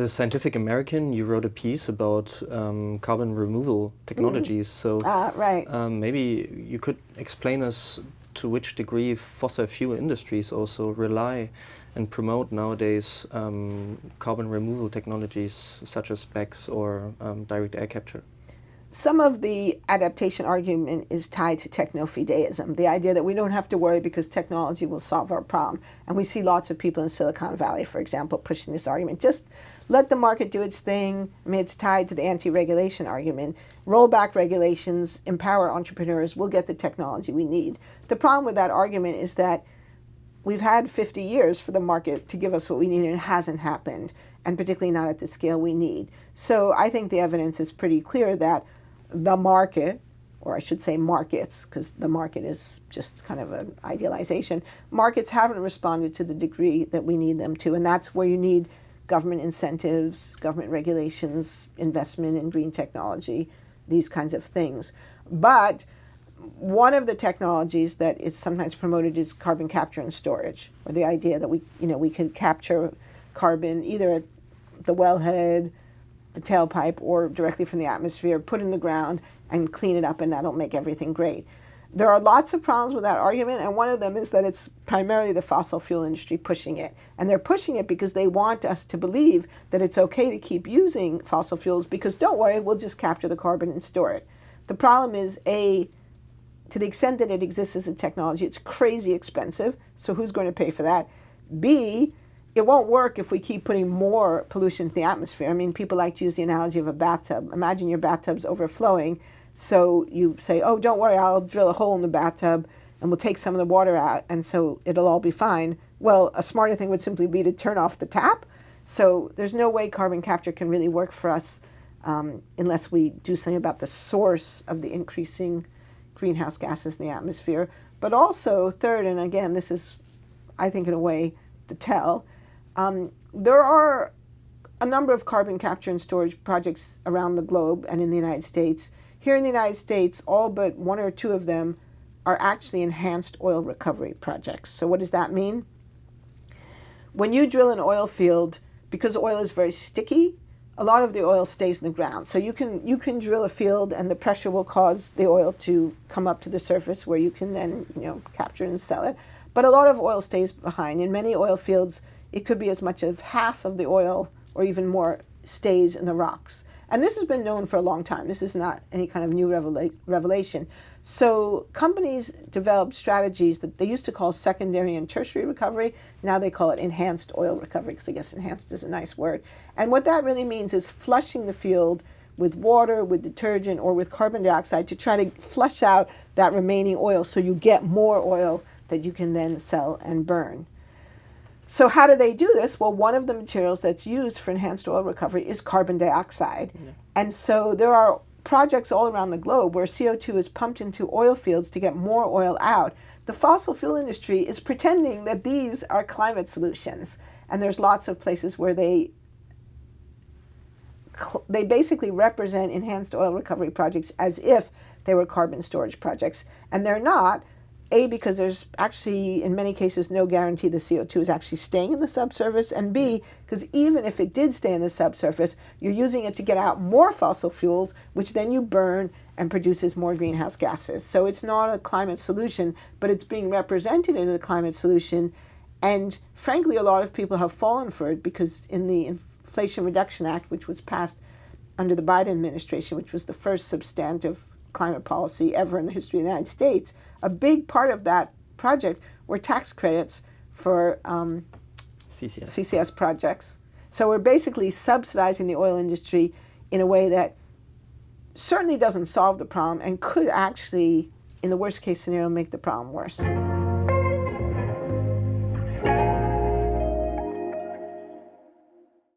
the Scientific American, you wrote a piece about carbon removal technologies. So right. Maybe you could explain us to which degree fossil fuel industries also rely and promote nowadays carbon removal technologies such as BECCS or direct air capture. Some of the adaptation argument is tied to techno-fideism, the idea that we don't have to worry because technology will solve our problem. And we see lots of people in Silicon Valley, for example, pushing this argument. Just let the market do its thing. I mean, it's tied to the anti-regulation argument. Roll back regulations, empower entrepreneurs, we'll get the technology we need. The problem with that argument is that we've had 50 years for the market to give us what we need, and it hasn't happened, and particularly not at the scale we need. So I think the evidence is pretty clear that the market, or I should say markets, because the market is just kind of an idealization, markets haven't responded to the degree that we need them to, and that's where you need government incentives, government regulations, investment in green technology, these kinds of things. But one of the technologies that is sometimes promoted is carbon capture and storage, or the idea that we can capture carbon either at the wellhead, the tailpipe, or directly from the atmosphere, put in the ground and clean it up, and that'll make everything great. There are lots of problems with that argument, and one of them is that it's primarily the fossil fuel industry pushing it. And they're pushing it because they want us to believe that it's okay to keep using fossil fuels because, don't worry, we'll just capture the carbon and store it. The problem is, A, to the extent that it exists as a technology, it's crazy expensive, so who's going to pay for that? B, it won't work if we keep putting more pollution into the atmosphere. I mean, people like to use the analogy of a bathtub. Imagine your bathtub's overflowing, so you say, oh, don't worry, I'll drill a hole in the bathtub and we'll take some of the water out, and so it'll all be fine. Well, a smarter thing would simply be to turn off the tap. So there's no way carbon capture can really work for us unless we do something about the source of the increasing greenhouse gases in the atmosphere. But also, third, and again, this is, I think, in a way, to tell, there are a number of carbon capture and storage projects around the globe and in the United States. Here in the United States, all but one or two of them are actually enhanced oil recovery projects. So what does that mean? When you drill an oil field, because oil is very sticky, a lot of the oil stays in the ground. So you can drill a field and the pressure will cause the oil to come up to the surface where you can then capture and sell it. But a lot of oil stays behind. In many oil fields, it could be as much as half of the oil or even more stays in the rocks. And this has been known for a long time. This is not any kind of new revelation. So companies developed strategies that they used to call secondary and tertiary recovery. Now they call it enhanced oil recovery, because I guess enhanced is a nice word. And what that really means is flushing the field with water, with detergent, or with carbon dioxide to try to flush out that remaining oil so you get more oil that you can then sell and burn. So how do they do this? Well, one of the materials that's used for enhanced oil recovery is carbon dioxide. Yeah. And so there are projects all around the globe where CO2 is pumped into oil fields to get more oil out. The fossil fuel industry is pretending that these are climate solutions. And there's lots of places where they basically represent enhanced oil recovery projects as if they were carbon storage projects. And they're not. A, because there's actually, in many cases, no guarantee the CO2 is actually staying in the subsurface, and B, because even if it did stay in the subsurface, you're using it to get out more fossil fuels, which then you burn and produces more greenhouse gases. So it's not a climate solution, but it's being represented as a climate solution, and frankly, a lot of people have fallen for it, because in the Inflation Reduction Act, which was passed under the Biden administration, which was the first substantive climate policy ever in the history of the United States, a big part of that project were tax credits for CCS projects. So we're basically subsidizing the oil industry in a way that certainly doesn't solve the problem and could actually, in the worst case scenario, make the problem worse.